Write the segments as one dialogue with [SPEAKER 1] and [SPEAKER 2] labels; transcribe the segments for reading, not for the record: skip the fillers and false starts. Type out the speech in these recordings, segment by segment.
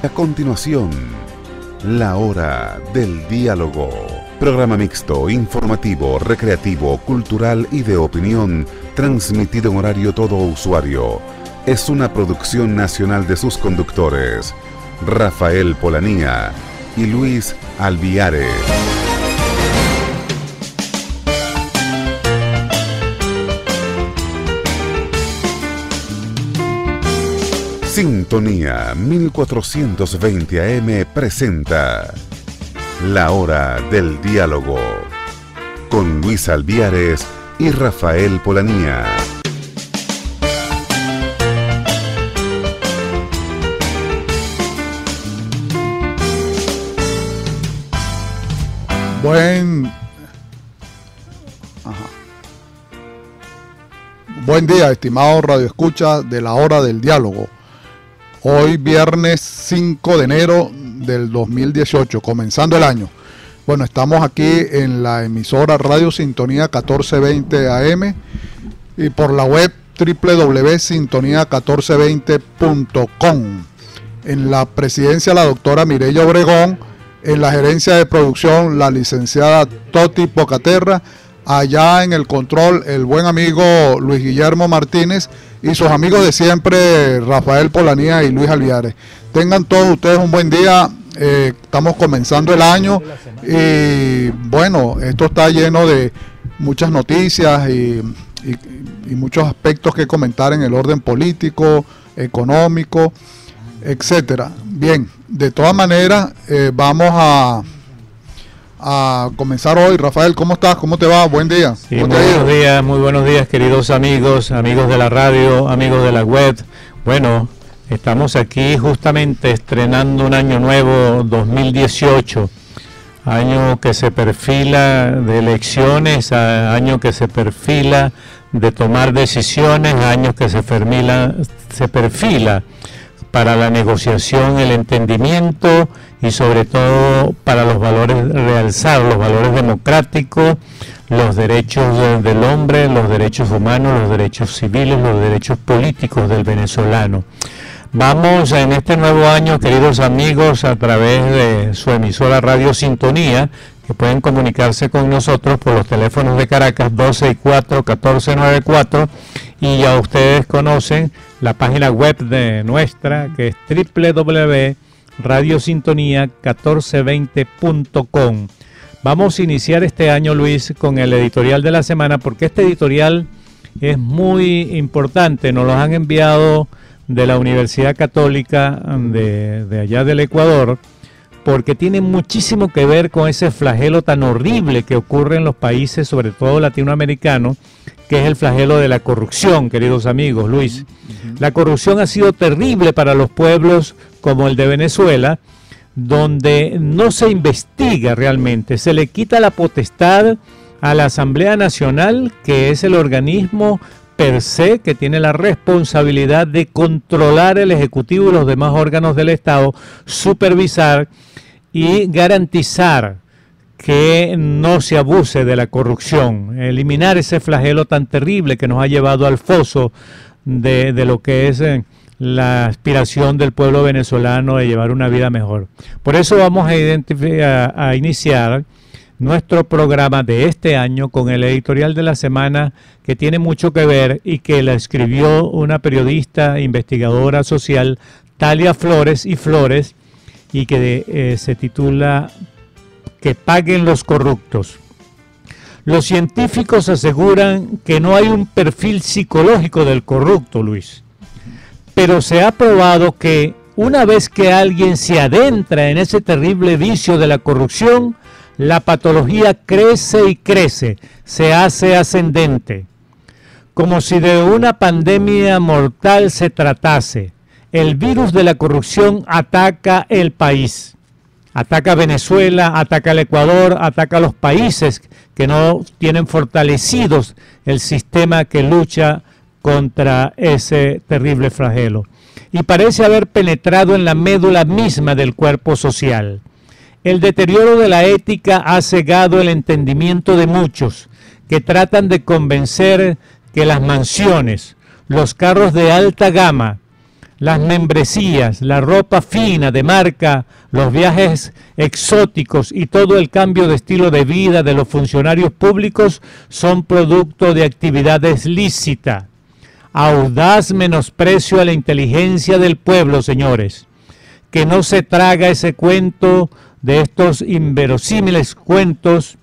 [SPEAKER 1] A continuación, la hora del diálogo. Programa mixto, informativo, recreativo, cultural y de opinión, transmitido en horario todo usuario. Es una producción nacional de sus conductores, Rafael Polanía y Luis Alviare. Sintonía 1420 AM presenta La Hora del Diálogo con Luis Alviares y Rafael Polanía.
[SPEAKER 2] Buen día, estimados radioescuchas de La Hora del Diálogo. Hoy viernes 5 de enero del 2018, comenzando el año. Bueno, estamos aquí en la emisora Radio Sintonía 1420 AM y por la web www.sintonía1420.com. En la presidencia la doctora Mireya Obregón, en la gerencia de producción la licenciada Toti Pocaterra, allá en el control el buen amigo Luis Guillermo Martínez y sus amigos de siempre Rafael Polanía y Luis Alviares. Tengan todos ustedes un buen día. Estamos comenzando el año y bueno, esto está lleno de muchas noticias y muchos aspectos que comentar en el orden político, económico, etcétera. Bien, de todas maneras vamos a comenzar hoy. Rafael, ¿cómo estás? ¿Cómo te va? Buen día.
[SPEAKER 3] Sí, muy buenos días, queridos amigos de la radio, amigos de la web. Bueno, estamos aquí justamente estrenando un año nuevo, 2018, año que se perfila de elecciones, año que se perfila de tomar decisiones, año que se perfila para la negociación, el entendimiento y sobre todo para los valores, realzar los valores democráticos, los derechos del hombre, los derechos humanos, los derechos civiles, los derechos políticos del venezolano. Vamos en este nuevo año, queridos amigos, a través de su emisora Radio Sintonía, que pueden comunicarse con nosotros por los teléfonos de Caracas 264-1494, y ya ustedes conocen la página web de nuestra, que es www.radiosintonía1420.com. Vamos a iniciar este año, Luis, con el editorial de la semana, porque este editorial es muy importante. Nos lo han enviado de la Universidad Católica de allá del Ecuador, porque tiene muchísimo que ver con ese flagelo tan horrible que ocurre en los países, sobre todo latinoamericanos, que es el flagelo de la corrupción, queridos amigos. Luis, la corrupción ha sido terrible para los pueblos como el de Venezuela, donde no se investiga realmente, se le quita la potestad a la Asamblea Nacional, que es el organismo per se que tiene la responsabilidad de controlar el Ejecutivo y los demás órganos del Estado, supervisar y garantizar que no se abuse de la corrupción, eliminar ese flagelo tan terrible que nos ha llevado al foso de lo que es la aspiración del pueblo venezolano de llevar una vida mejor. Por eso vamos a iniciar nuestro programa de este año con el editorial de la semana, que tiene mucho que ver y que la escribió una periodista investigadora social, Talia Flores y que se titula Que paguen los corruptos. Los científicos aseguran que no hay un perfil psicológico del corrupto, Luis, pero se ha probado que una vez que alguien se adentra en ese terrible vicio de la corrupción, la patología crece y crece, se hace ascendente, como si de una pandemia mortal se tratase. El virus de la corrupción ataca el país. Ataca a Venezuela, ataca al Ecuador, ataca a los países que no tienen fortalecidos el sistema que lucha contra ese terrible flagelo. Y parece haber penetrado en la médula misma del cuerpo social. El deterioro de la ética ha cegado el entendimiento de muchos que tratan de convencer que las mansiones, los carros de alta gama, las membresías, la ropa fina de marca, los viajes exóticos y todo el cambio de estilo de vida de los funcionarios públicos son producto de actividades lícitas. Audaz menosprecio a la inteligencia del pueblo, señores. Que no se traga ese cuento de estos inverosímiles cuentos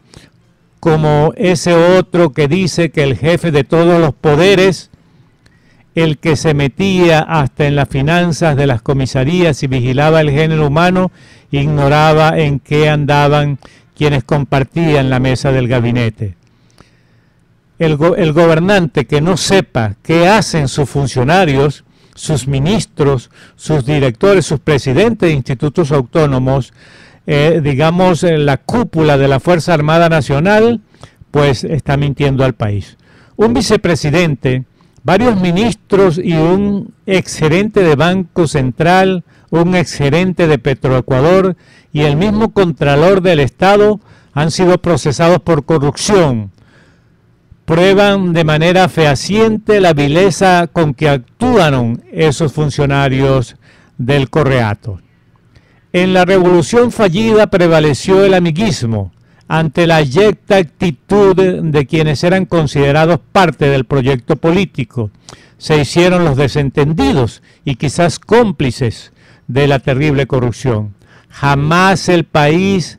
[SPEAKER 3] como ese otro que dice que el jefe de todos los poderes, el que se metía hasta en las finanzas de las comisarías y vigilaba el género humano, ignoraba en qué andaban quienes compartían la mesa del gabinete. El gobernante que no sepa qué hacen sus funcionarios, sus ministros, sus directores, sus presidentes de institutos autónomos, digamos, la cúpula de la Fuerza Armada Nacional, pues está mintiendo al país. Un vicepresidente, varios ministros y un exgerente de Banco Central, un exgerente de Petroecuador y el mismo Contralor del Estado han sido procesados por corrupción. Prueban de manera fehaciente la vileza con que actuaron esos funcionarios del Correato. En la revolución fallida prevaleció el amiguismo ante la abyecta actitud de quienes eran considerados parte del proyecto político. Se hicieron los desentendidos y quizás cómplices de la terrible corrupción. Jamás el país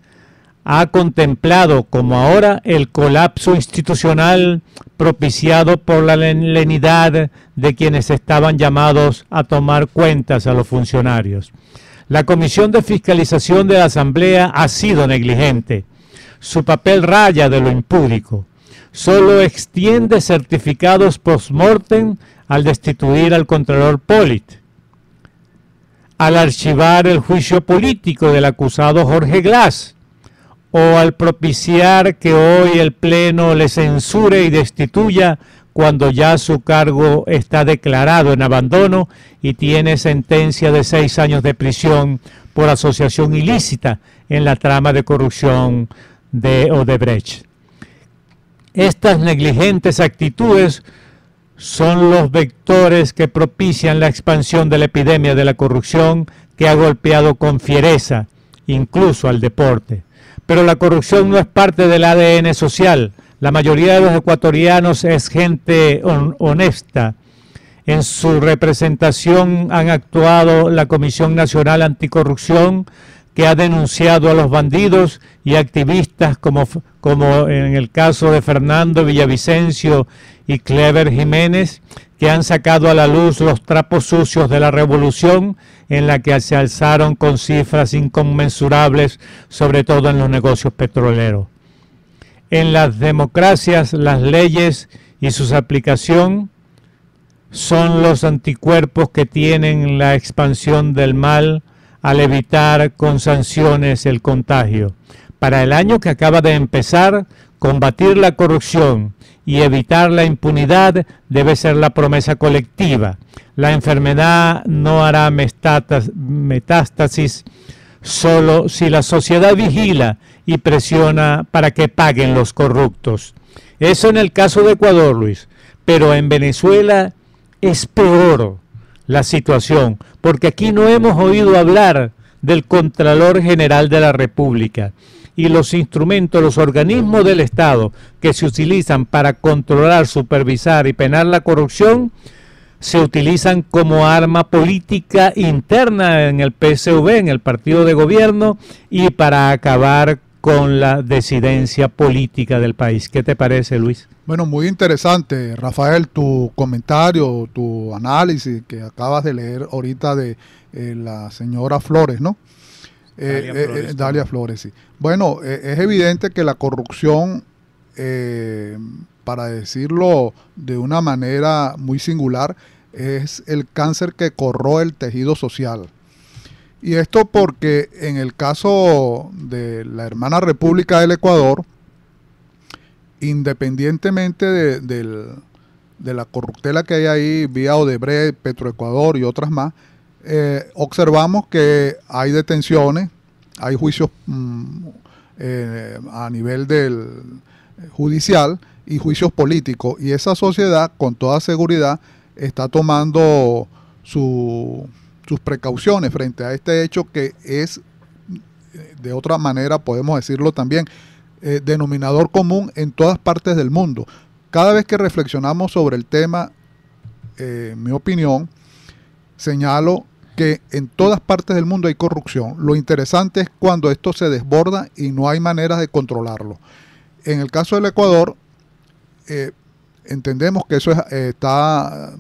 [SPEAKER 3] ha contemplado como ahora el colapso institucional propiciado por la lenidad de quienes estaban llamados a tomar cuentas a los funcionarios. La Comisión de Fiscalización de la Asamblea ha sido negligente. Su papel raya de lo impúdico. Solo extiende certificados post-mortem al destituir al Contralor Polit, al archivar el juicio político del acusado Jorge Glass, o al propiciar que hoy el Pleno le censure y destituya cuando ya su cargo está declarado en abandono y tiene sentencia de 6 años de prisión por asociación ilícita en la trama de corrupción de Odebrecht. Estas negligentes actitudes son los vectores que propician la expansión de la epidemia de la corrupción que ha golpeado con fiereza incluso al deporte. Pero la corrupción no es parte del ADN social. La mayoría de los ecuatorianos es gente honesta. En su representación han actuado la Comisión Nacional Anticorrupción, que ha denunciado a los bandidos y activistas como en el caso de Fernando Villavicencio y Clever Jiménez, que han sacado a la luz los trapos sucios de la revolución en la que se alzaron con cifras inconmensurables, sobre todo en los negocios petroleros. En las democracias, las leyes y su aplicación son los anticuerpos que tienen la expansión del mal al evitar con sanciones el contagio. Para el año que acaba de empezar, combatir la corrupción y evitar la impunidad debe ser la promesa colectiva. La enfermedad no hará metástasis solo si la sociedad vigila y presiona para que paguen los corruptos. Eso en el caso de Ecuador, Luis, pero en Venezuela es peor la situación, porque aquí no hemos oído hablar del Contralor General de la República y los instrumentos, los organismos del Estado que se utilizan para controlar, supervisar y penar la corrupción, se utilizan como arma política interna en el PSV, en el partido de gobierno, y para acabar con la disidencia política del país. ¿Qué te parece, Luis?
[SPEAKER 2] Bueno, muy interesante, Rafael, tu comentario, tu análisis que acabas de leer ahorita de la señora Flores, ¿no? Dalia Flores, sí. Bueno, es evidente que la corrupción, para decirlo de una manera muy singular, es el cáncer que corroe el tejido social. Y esto porque en el caso de la hermana República del Ecuador, independientemente de la corruptela que hay ahí vía Odebrecht, Petroecuador y otras más, observamos que hay detenciones, hay juicios a nivel del judicial y juicios políticos, y esa sociedad con toda seguridad está tomando sus precauciones frente a este hecho que es, de otra manera podemos decirlo también, denominador común en todas partes del mundo. Cada vez que reflexionamos sobre el tema, mi opinión, señalo que en todas partes del mundo hay corrupción. Lo interesante es cuando esto se desborda y no hay maneras de controlarlo. En el caso del Ecuador, entendemos que eso está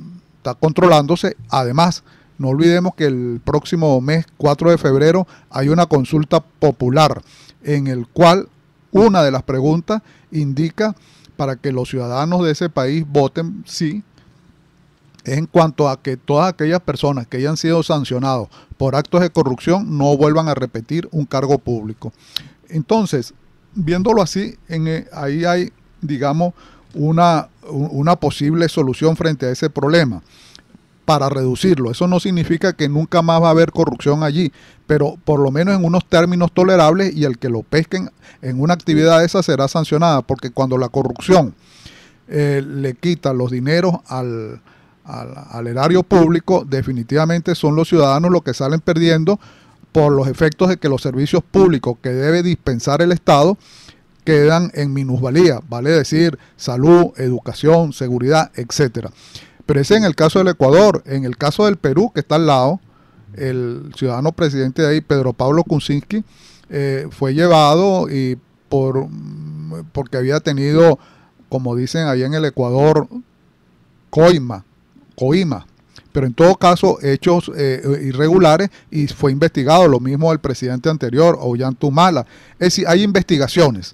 [SPEAKER 2] controlándose. Además, no olvidemos que el próximo mes, 4 de febrero, hay una consulta popular en el cual una de las preguntas indica para que los ciudadanos de ese país voten sí, en cuanto a que todas aquellas personas que hayan sido sancionados por actos de corrupción no vuelvan a repetir un cargo público. Entonces, viéndolo así, ahí hay, digamos, una posible solución frente a ese problema para reducirlo. Eso no significa que nunca más va a haber corrupción allí, pero por lo menos en unos términos tolerables, y el que lo pesquen en una actividad esa será sancionada, porque cuando la corrupción le quita los dineros al erario público, definitivamente son los ciudadanos los que salen perdiendo por los efectos de que los servicios públicos que debe dispensar el Estado quedan en minusvalía, vale decir, salud, educación, seguridad, etcétera. Pero ese en el caso del Ecuador. En el caso del Perú, que está al lado, el ciudadano presidente de ahí, Pedro Pablo Kuczynski, fue llevado y porque había tenido, como dicen allá en el Ecuador, coima, pero en todo caso hechos irregulares, y fue investigado. Lo mismo el presidente anterior, Ollanta. Es decir, hay investigaciones.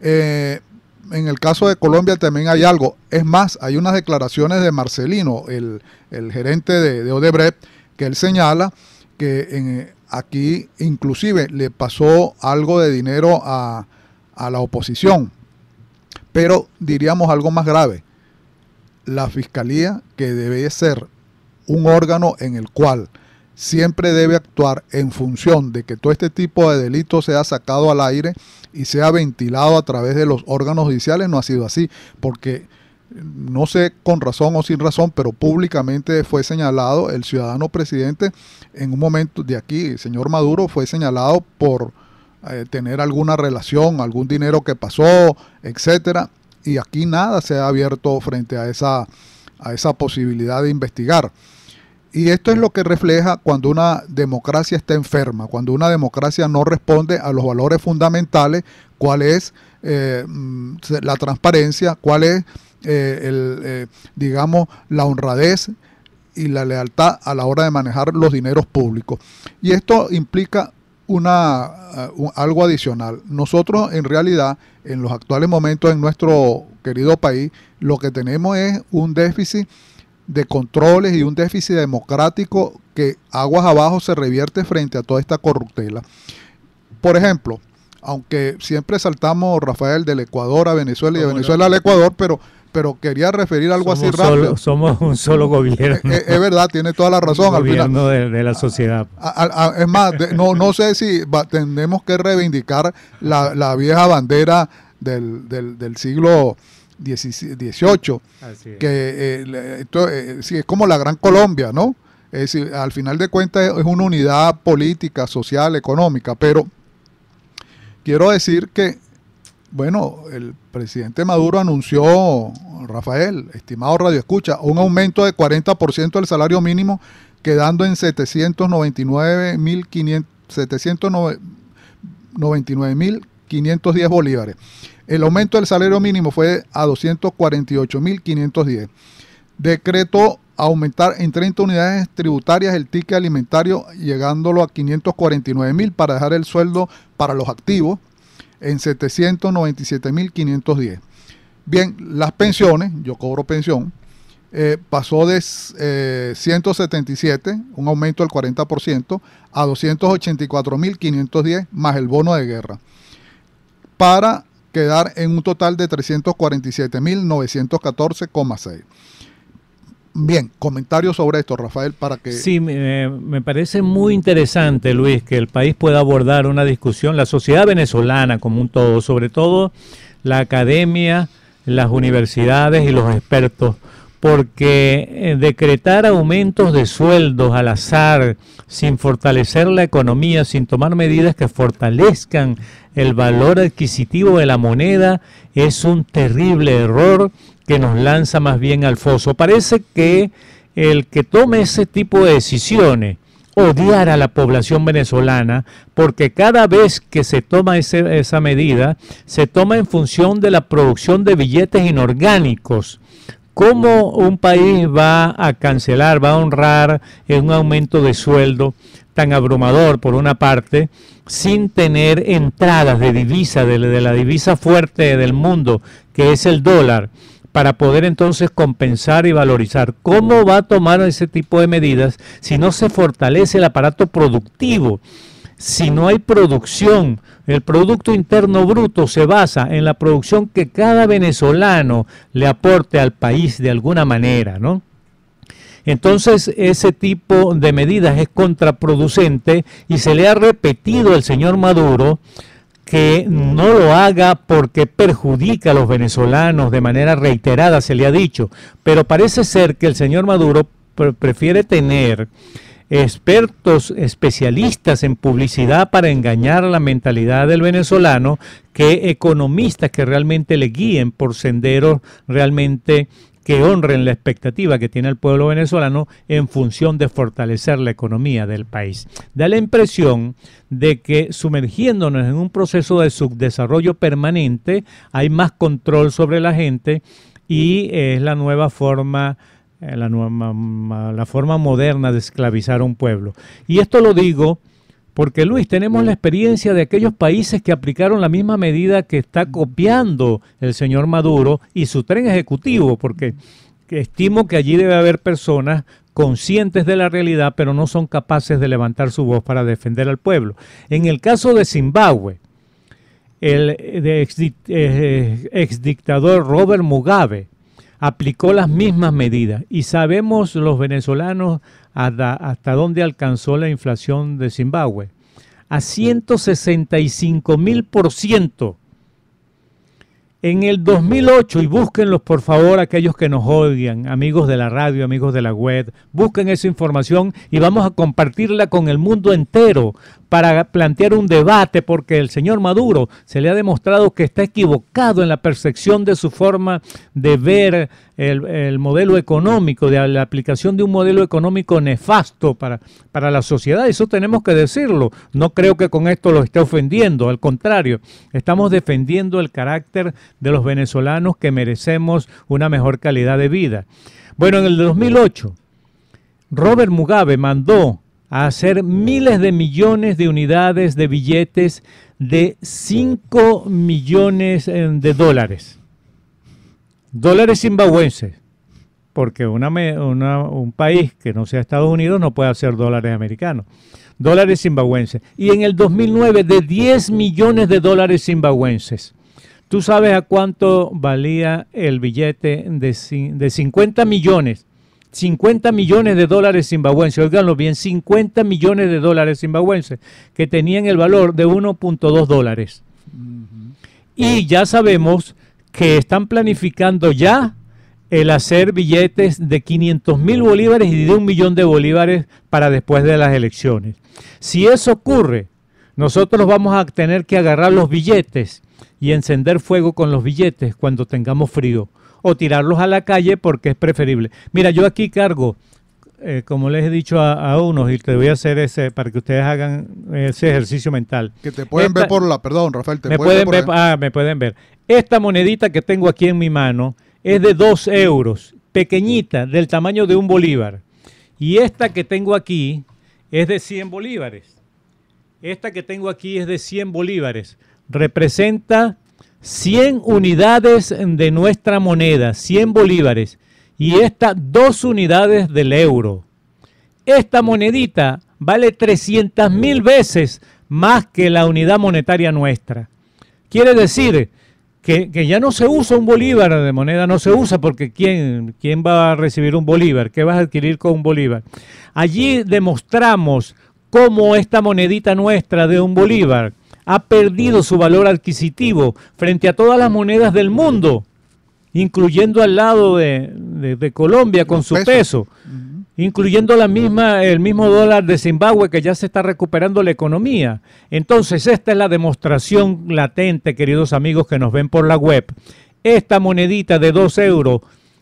[SPEAKER 2] En el caso de Colombia también hay algo. Es más, hay unas declaraciones de Marcelino, el gerente de Odebrecht, que él señala que aquí inclusive le pasó algo de dinero a la oposición. Pero diríamos algo más grave. La Fiscalía, que debe ser un órgano en el cual siempre debe actuar en función de que todo este tipo de delitos sea sacado al aire y sea ventilado a través de los órganos judiciales, no ha sido así, porque no sé con razón o sin razón, pero públicamente fue señalado el ciudadano presidente en un momento de aquí, el señor Maduro, fue señalado por tener alguna relación, algún dinero que pasó, etcétera, y aquí nada se ha abierto frente a esa posibilidad de investigar. Y esto es lo que refleja cuando una democracia está enferma, cuando una democracia no responde a los valores fundamentales, cuál es la transparencia, cuál es digamos, la honradez y la lealtad a la hora de manejar los dineros públicos. Y esto implica algo adicional. Nosotros, en realidad, en los actuales momentos en nuestro querido país, lo que tenemos es un déficit de controles y un déficit democrático que aguas abajo se revierte frente a toda esta corruptela. Por ejemplo, aunque siempre saltamos, Rafael, del Ecuador a Venezuela y de Venezuela al Ecuador, pero quería referir algo así rápido.
[SPEAKER 3] Somos un solo gobierno.
[SPEAKER 2] Es verdad, tiene toda la razón.
[SPEAKER 3] Un gobierno de la sociedad.
[SPEAKER 2] Es más, no sé si tenemos que reivindicar la vieja bandera del siglo XVIII, que sí, es como la Gran Colombia, ¿no? Es decir, al final de cuentas es una unidad política, social, económica, pero quiero decir que, bueno, el presidente Maduro anunció, Rafael, estimado Radio Escucha, un aumento de 40% del salario mínimo, quedando en 799.510 bolívares. El aumento del salario mínimo fue a 248.510. Decretó aumentar en 30 unidades tributarias el ticket alimentario, llegándolo a 549.000 para dejar el sueldo para los activos en 797.510. Bien, las pensiones, yo cobro pensión, pasó de 177, un aumento del 40%, a 284.510 más el bono de guerra, para quedar en un total de 347.914,6. Bien, comentarios sobre esto, Rafael, para que...
[SPEAKER 3] Sí, me parece muy interesante, Luis, que el país pueda abordar una discusión, la sociedad venezolana como un todo, sobre todo la academia, las universidades y los expertos, porque decretar aumentos de sueldos al azar, sin fortalecer la economía, sin tomar medidas que fortalezcan el valor adquisitivo de la moneda, es un terrible error que nos lanza más bien al foso. Parece que el que tome ese tipo de decisiones, odiar a la población venezolana, porque cada vez que se toma esa medida, se toma en función de la producción de billetes inorgánicos. ¿Cómo un país va a cancelar, va a honrar un aumento de sueldo tan abrumador por una parte, sin tener entradas de divisa, de la divisa fuerte del mundo, que es el dólar, para poder entonces compensar y valorizar? ¿Cómo va a tomar ese tipo de medidas si no se fortalece el aparato productivo? Si no hay producción, el Producto Interno Bruto se basa en la producción que cada venezolano le aporte al país de alguna manera, ¿no? Entonces ese tipo de medidas es contraproducente y se le ha repetido al señor Maduro que no lo haga porque perjudica a los venezolanos, de manera reiterada se le ha dicho, pero parece ser que el señor Maduro prefiere tener expertos, especialistas en publicidad para engañar la mentalidad del venezolano, que economistas que realmente le guíen por senderos realmente que honren la expectativa que tiene el pueblo venezolano en función de fortalecer la economía del país. Da la impresión de que sumergiéndonos en un proceso de subdesarrollo permanente hay más control sobre la gente y es la nueva forma, la forma moderna de esclavizar a un pueblo. Y esto lo digo porque, Luis, tenemos la experiencia de aquellos países que aplicaron la misma medida que está copiando el señor Maduro y su tren ejecutivo, porque estimo que allí debe haber personas conscientes de la realidad, pero no son capaces de levantar su voz para defender al pueblo. En el caso de Zimbabue, el exdictador Robert Mugabe aplicó las mismas medidas y sabemos los venezolanos hasta dónde alcanzó la inflación de Zimbabue, a 165.000%. En el 2008, y búsquenlos por favor aquellos que nos odian, amigos de la radio, amigos de la web, busquen esa información y vamos a compartirla con el mundo entero para plantear un debate, porque el señor Maduro se le ha demostrado que está equivocado en la percepción de su forma de ver el modelo económico, de la aplicación de un modelo económico nefasto para la sociedad. Eso tenemos que decirlo. No creo que con esto lo esté ofendiendo, al contrario, estamos defendiendo el carácter de los venezolanos que merecemos una mejor calidad de vida. Bueno, en el 2008, Robert Mugabe mandó a hacer miles de millones de unidades de billetes de 5 millones de dólares. Dólares zimbabuenses, porque un país que no sea Estados Unidos no puede hacer dólares americanos. Dólares zimbabuenses. Y en el 2009 de 10 millones de dólares zimbabuenses. ¿Tú sabes a cuánto valía el billete de 50 millones? 50 millones de dólares zimbabuenses, óiganlo bien, 50 millones de dólares zimbabuenses, que tenían el valor de 1.2 dólares. Y ya sabemos que están planificando ya el hacer billetes de 500.000 bolívares y de 1 millón de bolívares para después de las elecciones. Si eso ocurre, nosotros vamos a tener que agarrar los billetes y encender fuego con los billetes cuando tengamos frío, o tirarlos a la calle, porque es preferible. Mira, yo aquí cargo, como les he dicho a unos, y te voy a hacer ese para que ustedes hagan ese ejercicio mental.
[SPEAKER 2] Que te pueden ver por la, perdón, Rafael,
[SPEAKER 3] me pueden ver, me pueden ver. Esta monedita que tengo aquí en mi mano es de 2 euros, pequeñita, del tamaño de un bolívar. Y esta que tengo aquí es de 100 bolívares. Esta que tengo aquí es de 100 bolívares. Representa 100 unidades de nuestra moneda, 100 bolívares, y esta 2 unidades del euro. Esta monedita vale 300.000 veces más que la unidad monetaria nuestra. Quiere decir que ya no se usa un bolívar de moneda, no se usa, porque ¿quién va a recibir un bolívar? ¿Qué vas a adquirir con un bolívar? Allí demostramos cómo esta monedita nuestra de un bolívar ha perdido su valor adquisitivo frente a todas las monedas del mundo. incluyendo al lado de Colombia con su peso, incluyendo el mismo dólar de Zimbabue, que ya se está recuperando la economía. Entonces, esta es la demostración latente, queridos amigos que nos ven por la web. Esta monedita de 2 euros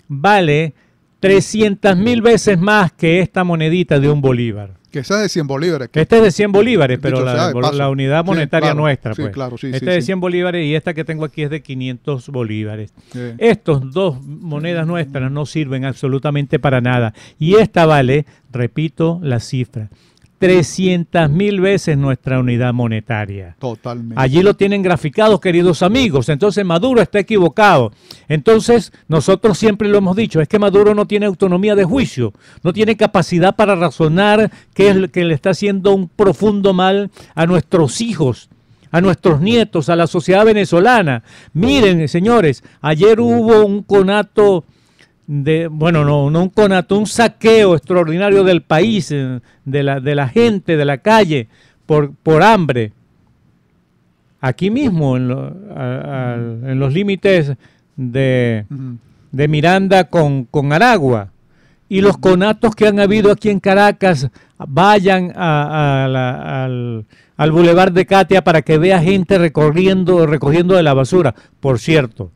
[SPEAKER 3] vale 300.000 veces más que esta monedita de 1 bolívar.
[SPEAKER 2] Que esa es de 100 bolívares.
[SPEAKER 3] Esta es de 100 bolívares, pero la unidad monetaria nuestra.
[SPEAKER 2] Sí,
[SPEAKER 3] pues.
[SPEAKER 2] claro, sí,
[SPEAKER 3] esta es de 100 bolívares y esta que tengo aquí es de 500 bolívares.
[SPEAKER 2] Sí.
[SPEAKER 3] Estos dos monedas nuestras no sirven absolutamente para nada. Y esta vale, repito la cifra, 300.000 veces nuestra unidad monetaria.
[SPEAKER 2] Totalmente.
[SPEAKER 3] Allí lo tienen graficado, queridos amigos. Entonces Maduro está equivocado. Entonces nosotros siempre lo hemos dicho, es que Maduro no tiene autonomía de juicio, no tiene capacidad para razonar qué es lo que le está haciendo un profundo mal a nuestros hijos, a nuestros nietos, a la sociedad venezolana. Miren, señores, ayer hubo un conato no un conato, un saqueo extraordinario del país, de la gente, de la calle, por hambre. Aquí mismo, en los límites de Miranda con Aragua. Y los conatos que han habido aquí en Caracas, vayan al Boulevard de Catia para que vea gente recogiendo de la basura. Por cierto,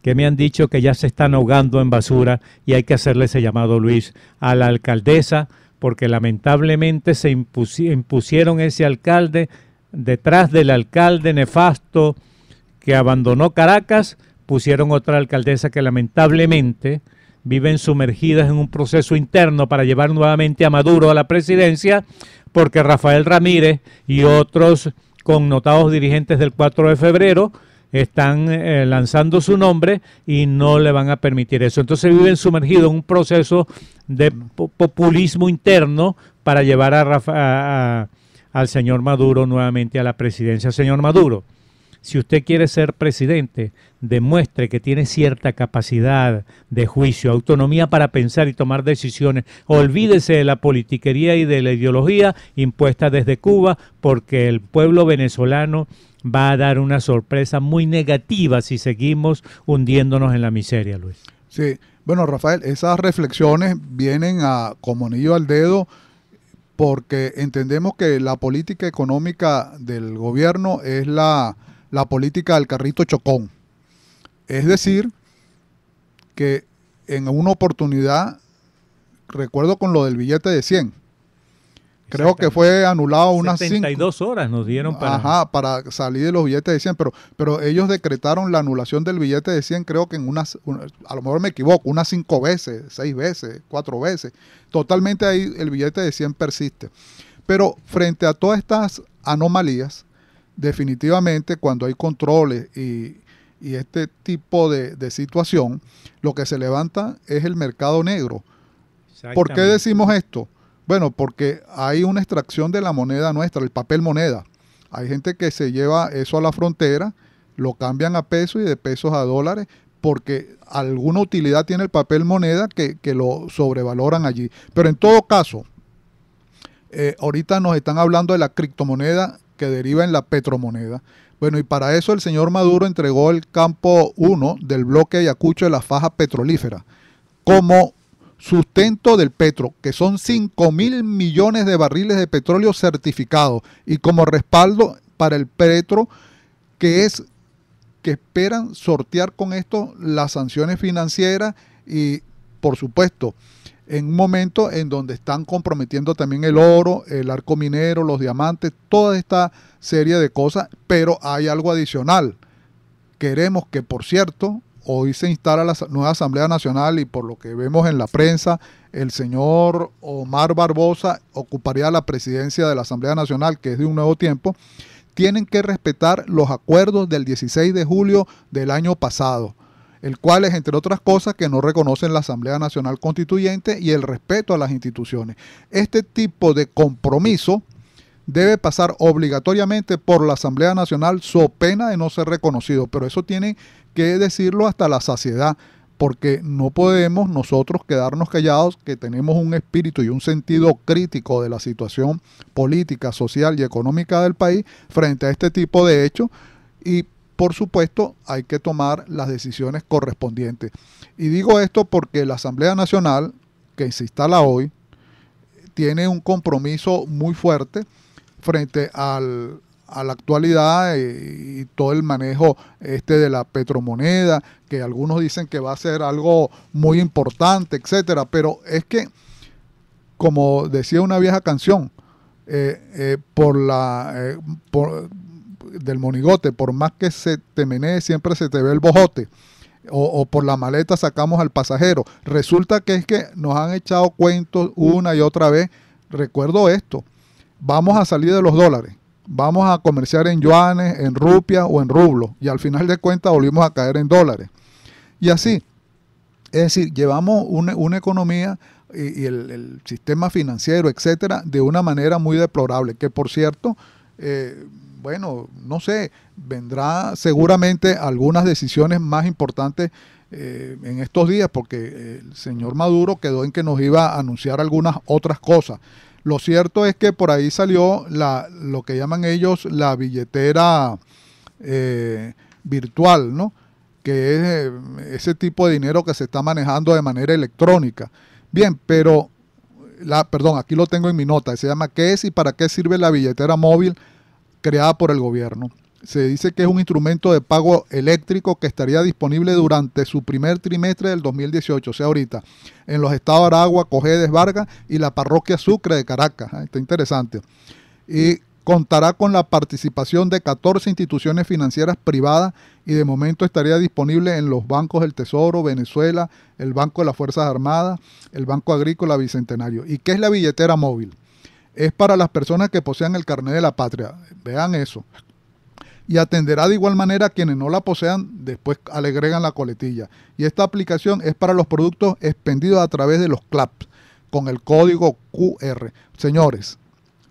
[SPEAKER 3] que me han dicho que ya se están ahogando en basura y hay que hacerle ese llamado, Luis, a la alcaldesa, porque lamentablemente se impusieron ese alcalde detrás del alcalde nefasto que abandonó Caracas, pusieron otra alcaldesa que lamentablemente viven sumergidas en un proceso interno para llevar nuevamente a Maduro a la presidencia, porque Rafael Ramírez y otros connotados dirigentes del 4 de febrero están lanzando su nombre y no le van a permitir eso. Entonces viven sumergidos en un proceso de populismo interno para llevar al señor Maduro nuevamente a la presidencia. Señor Maduro, si usted quiere ser presidente, demuestre que tiene cierta capacidad de juicio, autonomía para pensar y tomar decisiones. Olvídese de la politiquería y de la ideología impuesta desde Cuba, porque el pueblo venezolano va a dar una sorpresa muy negativa si seguimos hundiéndonos en la miseria, Luis.
[SPEAKER 2] Sí, bueno, Rafael, esas reflexiones vienen como anillo al dedo, porque entendemos que la política económica del gobierno es la política del carrito chocón. Es decir, que en una oportunidad, recuerdo con lo del billete de 100, creo que fue anulado unas
[SPEAKER 3] 72 horas nos dieron para
[SPEAKER 2] salir de los billetes de 100, pero ellos decretaron la anulación del billete de 100, creo que a lo mejor me equivoco, unas 5 veces, 6 veces, 4 veces. Totalmente ahí el billete de 100 persiste. Pero frente a todas estas anomalías, definitivamente cuando hay controles y este tipo de situación, lo que se levanta es el mercado negro. ¿Por qué decimos esto? Bueno, porque hay una extracción de la moneda nuestra, el papel moneda. Hay gente que se lleva eso a la frontera, lo cambian a pesos y de pesos a dólares, porque alguna utilidad tiene el papel moneda que lo sobrevaloran allí. Pero en todo caso, ahorita nos están hablando de la criptomoneda que deriva en la petromoneda. Bueno, y para eso el señor Maduro entregó el campo 1 del bloque Ayacucho de la faja petrolífera como sustento del petro, que son 5.000 millones de barriles de petróleo certificados, y como respaldo para el petro, que esperan sortear con esto las sanciones financieras y, por supuesto, en un momento en donde están comprometiendo también el oro, el arco minero, los diamantes, toda esta serie de cosas, pero hay algo adicional. Queremos que, por cierto, hoy se instala la nueva Asamblea Nacional y por lo que vemos en la prensa, el señor Omar Barbosa ocuparía la presidencia de la Asamblea Nacional, que es de un nuevo tiempo. Tienen que respetar los acuerdos del 16 de julio del año pasado, el cual es, entre otras cosas, que no reconocen la Asamblea Nacional Constituyente y el respeto a las instituciones. Este tipo de compromiso debe pasar obligatoriamente por la Asamblea Nacional, so pena de no ser reconocido, pero eso tiene que decirlo hasta la saciedad, porque no podemos nosotros quedarnos callados, que tenemos un espíritu y un sentido crítico de la situación política, social y económica del país frente a este tipo de hechos, y por supuesto, hay que tomar las decisiones correspondientes. Y digo esto porque la Asamblea Nacional, que se instala hoy, tiene un compromiso muy fuerte frente a la actualidad y todo el manejo de la petromoneda, que algunos dicen que va a ser algo muy importante, etcétera. Pero es que, como decía una vieja canción, del monigote, por más que se te menee, siempre se te ve el bojote, o por la maleta sacamos al pasajero. Resulta que es que nos han echado cuentos una y otra vez. Recuerdo esto: vamos a salir de los dólares, vamos a comerciar en yuanes, en rupias o en rublos, y al final de cuentas volvimos a caer en dólares. Y así, es decir, llevamos una economía y el sistema financiero, etcétera, de una manera muy deplorable, que por cierto, bueno, no sé, vendrá seguramente algunas decisiones más importantes en estos días, porque el señor Maduro quedó en que nos iba a anunciar algunas otras cosas. Lo cierto es que por ahí salió lo que llaman ellos la billetera virtual, ¿no? Que es ese tipo de dinero que se está manejando de manera electrónica. Bien, pero, perdón, aquí lo tengo en mi nota, se llama ¿qué es y para qué sirve la billetera móvil creada por el gobierno? Se dice que es un instrumento de pago eléctrico que estaría disponible durante su primer trimestre del 2018, o sea, ahorita, en los estados Aragua, Cojedes, Vargas y la parroquia Sucre de Caracas. Está interesante. Y contará con la participación de 14 instituciones financieras privadas y de momento estaría disponible en los bancos del Tesoro, Venezuela, el Banco de las Fuerzas Armadas, el Banco Agrícola Bicentenario. ¿Y qué es la billetera móvil? Es para las personas que posean el carnet de la patria. Vean eso. Y atenderá de igual manera a quienes no la posean, después le agregan la coletilla. Y esta aplicación es para los productos expendidos a través de los CLAPS, con el código QR. Señores,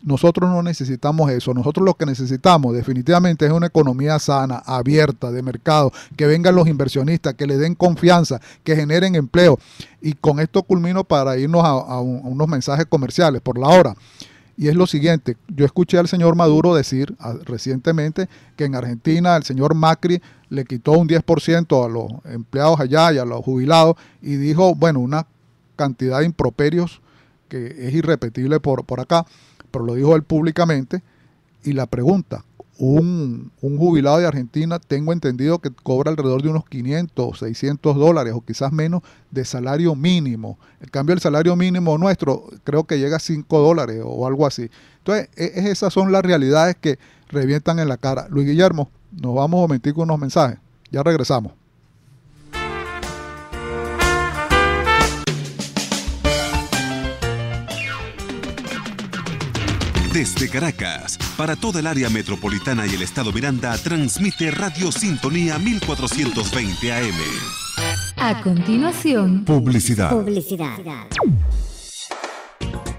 [SPEAKER 2] nosotros no necesitamos eso. Nosotros lo que necesitamos definitivamente es una economía sana, abierta, de mercado, que vengan los inversionistas, que le den confianza, que generen empleo. Y con esto culmino para irnos a unos mensajes comerciales por la hora. Y es lo siguiente: yo escuché al señor Maduro decir recientemente que en Argentina el señor Macri le quitó un 10% a los empleados allá y a los jubilados, y dijo, bueno, una cantidad de improperios que es irrepetible por acá, pero lo dijo él públicamente. Y la pregunta: un jubilado de Argentina, tengo entendido que cobra alrededor de unos 500, 600 dólares o quizás menos de salario mínimo. En cambio, el salario mínimo nuestro creo que llega a 5 dólares o algo así. Entonces, esas son las realidades que revientan en la cara. Luis Guillermo, nos vamos un momentico con unos mensajes. Ya regresamos.
[SPEAKER 1] Desde Caracas, para toda el área metropolitana y el estado Miranda, transmite Radio Sintonía 1420 AM.
[SPEAKER 4] A continuación,
[SPEAKER 1] Publicidad.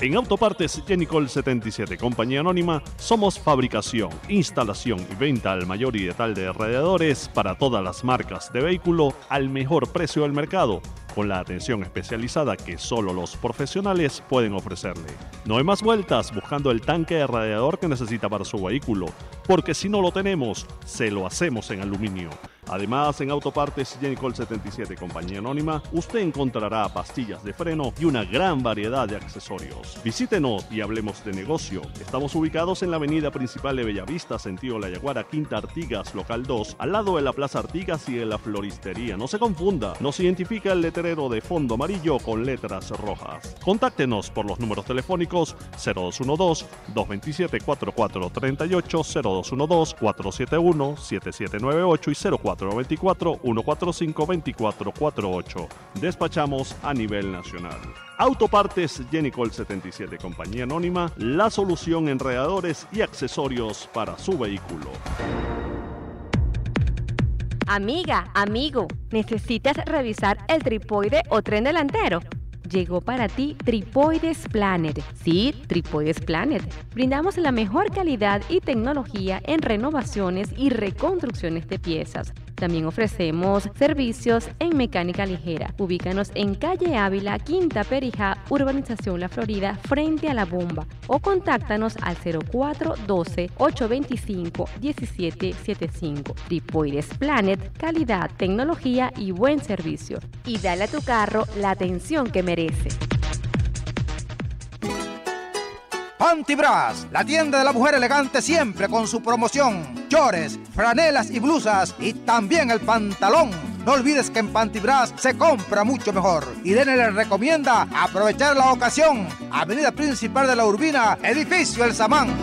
[SPEAKER 5] En Autopartes Jenicol 77, compañía anónima, somos fabricación, instalación y venta al mayor y detal de radiadores para todas las marcas de vehículo al mejor precio del mercado, con la atención especializada que solo los profesionales pueden ofrecerle. No hay más vueltas buscando el tanque de radiador que necesita para su vehículo, porque si no lo tenemos, se lo hacemos en aluminio. Además, en Autopartes Jenicol 77, compañía anónima, usted encontrará pastillas de freno y una gran variedad de accesorios. Visítenos y hablemos de negocio. Estamos ubicados en la avenida principal de Bellavista, sentido La Yaguara, Quinta Artigas, local 2, al lado de la Plaza Artigas y de la floristería. No se confunda, nos identifica el letrero de fondo amarillo con letras rojas. Contáctenos por los números telefónicos 0212-227-4438, 0212-471-7798 y 0424-145-2448. Despachamos a nivel nacional. Autopartes Jenicol 77, compañía anónima, la solución en radiadores y accesorios para su vehículo.
[SPEAKER 6] Amiga, amigo, ¿necesitas revisar el tripoide o tren delantero? Llegó para ti Tripoides Planet. Sí, Tripoides Planet. Brindamos la mejor calidad y tecnología en renovaciones y reconstrucciones de piezas. También ofrecemos servicios en mecánica ligera. Ubícanos en calle Ávila, Quinta Perijá, Urbanización La Florida, frente a La Bomba, o contáctanos al 0412-825-1775. Tripoides Planet, calidad, tecnología y buen servicio. Y dale a tu carro la atención que merece.
[SPEAKER 7] Pantibras, la tienda de la mujer elegante siempre con su promoción. Chores, franelas y blusas y también el pantalón. No olvides que en Pantibras se compra mucho mejor. Irene les recomienda aprovechar la ocasión. Avenida Principal de la Urbina, edificio El Samán.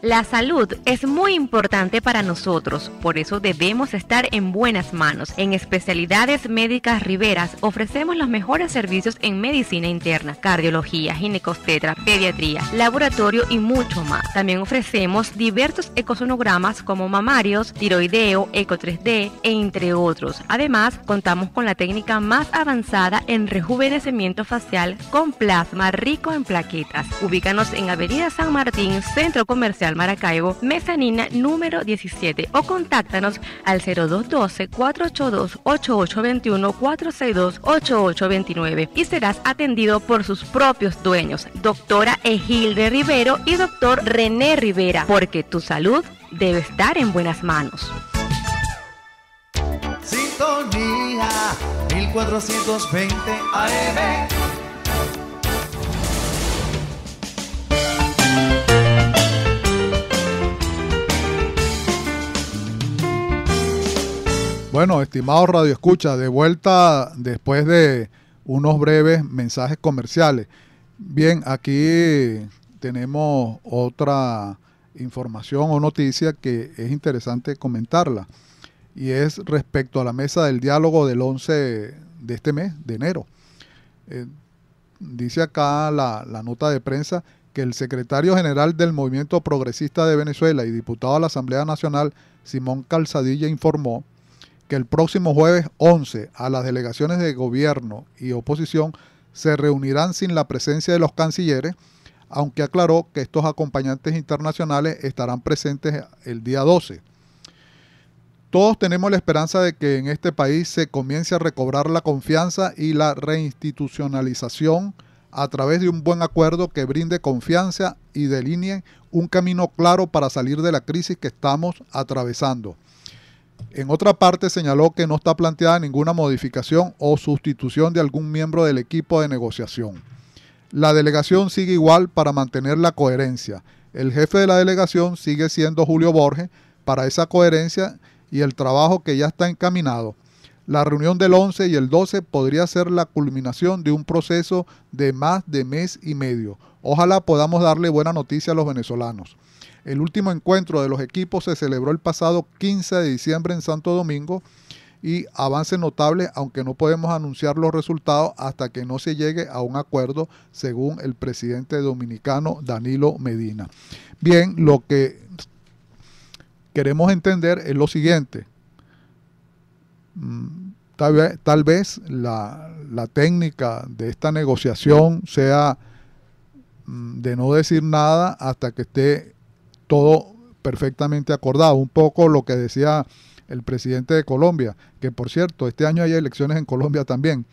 [SPEAKER 6] La salud es muy importante para nosotros, por eso debemos estar en buenas manos. En Especialidades Médicas Riveras ofrecemos los mejores servicios en medicina interna, cardiología, ginecobstetra, pediatría, laboratorio y mucho más. También ofrecemos diversos ecosonogramas como mamarios, tiroideo, eco 3D, entre otros. Además, contamos con la técnica más avanzada en rejuvenecimiento facial con plasma rico en plaquetas. Ubícanos en Avenida San Martín, Centro Comercial Maracaibo, mezanina número 17, o contáctanos al 0212-482-8821, 462-8829 y serás atendido por sus propios dueños, doctora Egilde Rivero y doctor René Rivera, porque tu salud debe estar en buenas manos.
[SPEAKER 8] Sintonía 1420 AM.
[SPEAKER 2] Bueno, estimados radioescuchas, de vuelta después de unos breves mensajes comerciales. Bien, aquí tenemos otra información o noticia que es interesante comentarla, y es respecto a la mesa del diálogo del 11 de este mes, de enero. Dice acá la nota de prensa que el secretario general del Movimiento Progresista de Venezuela y diputado a la Asamblea Nacional, Simón Calzadilla, informó que el próximo jueves 11 a las delegaciones de gobierno y oposición se reunirán sin la presencia de los cancilleres, aunque aclaró que estos acompañantes internacionales estarán presentes el día 12. Todos tenemos la esperanza de que en este país se comience a recobrar la confianza y la reinstitucionalización a través de un buen acuerdo que brinde confianza y delinee un camino claro para salir de la crisis que estamos atravesando. En otra parte, señaló que no está planteada ninguna modificación o sustitución de algún miembro del equipo de negociación. La delegación sigue igual para mantener la coherencia. El jefe de la delegación sigue siendo Julio Borges para esa coherencia y el trabajo que ya está encaminado. La reunión del 11 y el 12 podría ser la culminación de un proceso de más de mes y medio. Ojalá podamos darle buena noticia a los venezolanos. El último encuentro de los equipos se celebró el pasado 15 de diciembre en Santo Domingo y avance notable, aunque no podemos anunciar los resultados hasta que no se llegue a un acuerdo, según el presidente dominicano Danilo Medina. Bien, lo que queremos entender es lo siguiente. Tal vez la técnica de esta negociación sea de no decir nada hasta que esté todo perfectamente acordado. Un poco lo que decía el presidente de Colombia, que por cierto, este año hay elecciones en Colombia también.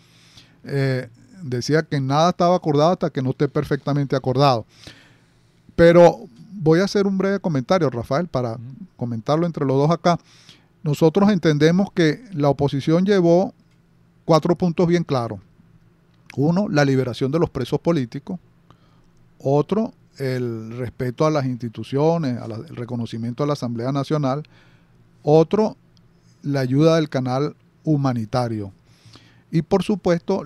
[SPEAKER 2] Decía que nada estaba acordado hasta que no esté perfectamente acordado. Pero voy a hacer un breve comentario, Rafael, para comentarlo entre los dos acá. Nosotros entendemos que la oposición llevó 4 puntos bien claros. Uno, la liberación de los presos políticos. Otro, el respeto a las instituciones, el reconocimiento a la Asamblea Nacional. Otro, la ayuda del canal humanitario. Y por supuesto,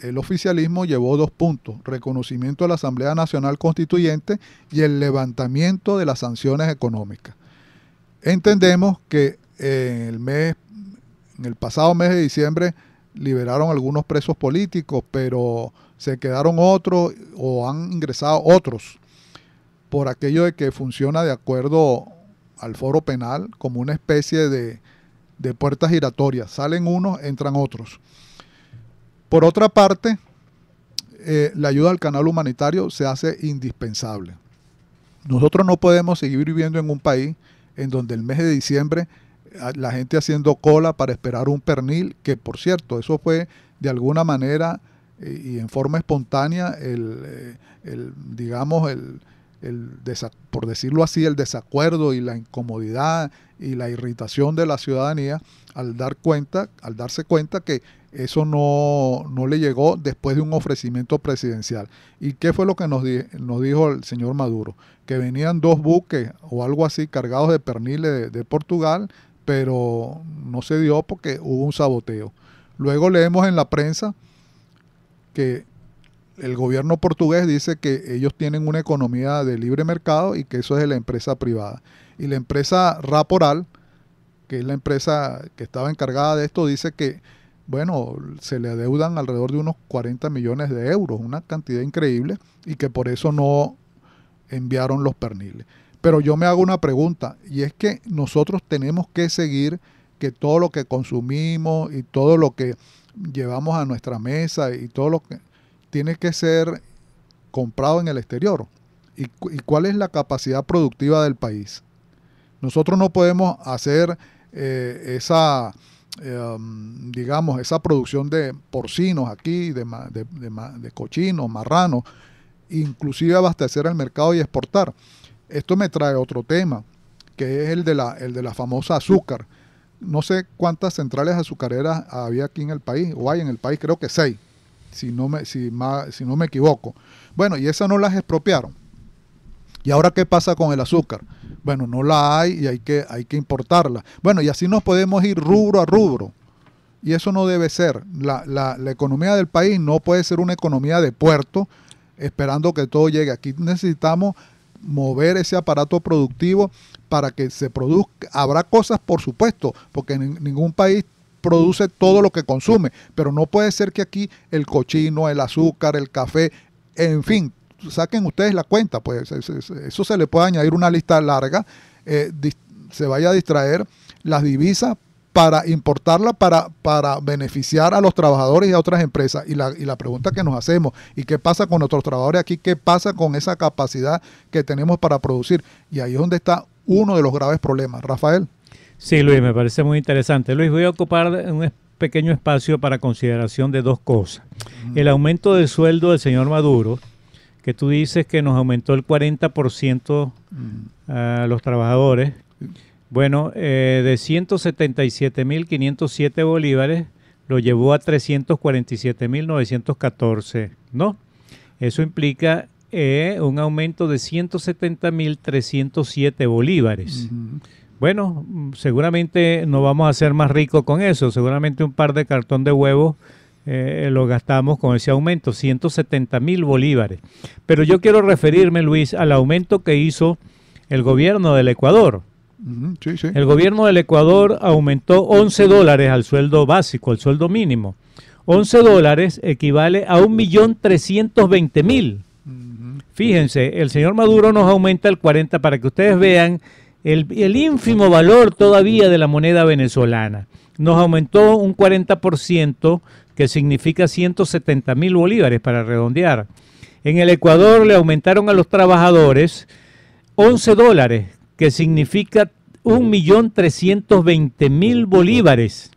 [SPEAKER 2] el oficialismo llevó 2 puntos, reconocimiento a la Asamblea Nacional Constituyente y el levantamiento de las sanciones económicas. Entendemos que en el pasado mes de diciembre liberaron algunos presos políticos, pero se quedaron otros o han ingresado otros por aquello de que funciona de acuerdo al foro penal como una especie de puertas giratorias. Salen unos, entran otros. Por otra parte, la ayuda al canal humanitario se hace indispensable. Nosotros no podemos seguir viviendo en un país en donde el mes de diciembre la gente haciendo cola para esperar un pernil, que por cierto, eso fue de alguna manera y en forma espontánea por decirlo así, el desacuerdo y la incomodidad y la irritación de la ciudadanía al darse cuenta que eso no le llegó después de un ofrecimiento presidencial. ¿Y qué fue lo que nos dijo el señor Maduro? Que venían 2 buques o algo así cargados de perniles de Portugal, pero no se dio porque hubo un saboteo. Luego leemos en la prensa que el gobierno portugués dice que ellos tienen una economía de libre mercado y que eso es de la empresa privada. Y la empresa Raporal, que es la empresa que estaba encargada de esto, dice que, bueno, se le adeudan alrededor de unos 40 millones de euros, una cantidad increíble, y que por eso no enviaron los perniles. Pero yo me hago una pregunta, y es que nosotros tenemos que seguir que todo lo que consumimos y todo lo que llevamos a nuestra mesa y todo lo que tiene que ser comprado en el exterior. ¿Y cuál es la capacidad productiva del país? Nosotros no podemos hacer esa producción de porcinos aquí, de cochinos, marranos, inclusive abastecer al mercado y exportar. Esto me trae otro tema, que es el de la famosa azúcar. No sé cuántas centrales azucareras había aquí en el país, o hay en el país, creo que 6, si no me equivoco. Bueno, y esas no las expropiaron. ¿Y ahora qué pasa con el azúcar? Bueno, no la hay y hay que importarla. Bueno, y así nos podemos ir rubro a rubro. Y eso no debe ser. La economía del país no puede ser una economía de puerto esperando que todo llegue. Aquí necesitamos mover ese aparato productivo para que se produzca. Habrá cosas, por supuesto, porque ningún país produce todo lo que consume, pero no puede ser que aquí el cochino, el azúcar, el café, en fin, saquen ustedes la cuenta, pues eso se le puede añadir una lista larga, se vaya a distraer las divisas para importarla para beneficiar a los trabajadores y a otras empresas. Y la pregunta que nos hacemos, ¿y qué pasa con nuestros trabajadores aquí? ¿Qué pasa con esa capacidad que tenemos para producir? Y ahí es donde está uno de los graves problemas. Rafael.
[SPEAKER 3] Sí, Luis, me parece muy interesante. Luis, voy a ocupar un pequeño espacio para consideración de 2 cosas. El aumento del sueldo del señor Maduro, que tú dices que nos aumentó el 40% a los trabajadores. Bueno, de 177.507 bolívares lo llevó a 347.914, ¿no? Eso implica un aumento de 170.307 bolívares. Bueno, seguramente no vamos a ser más ricos con eso. Seguramente un par de cartón de huevos lo gastamos con ese aumento, 170.000 bolívares. Pero yo quiero referirme, Luis, al aumento que hizo el gobierno del Ecuador.
[SPEAKER 2] Sí, sí.
[SPEAKER 3] El gobierno del Ecuador aumentó $11 al sueldo básico, al sueldo mínimo. $11 equivale a 1.320.000. Fíjense, el señor Maduro nos aumenta el 40% para que ustedes vean el ínfimo valor todavía de la moneda venezolana. Nos aumentó un 40%, que significa 170.000 bolívares para redondear. En el Ecuador le aumentaron a los trabajadores $11, que significa 1.320.000 bolívares.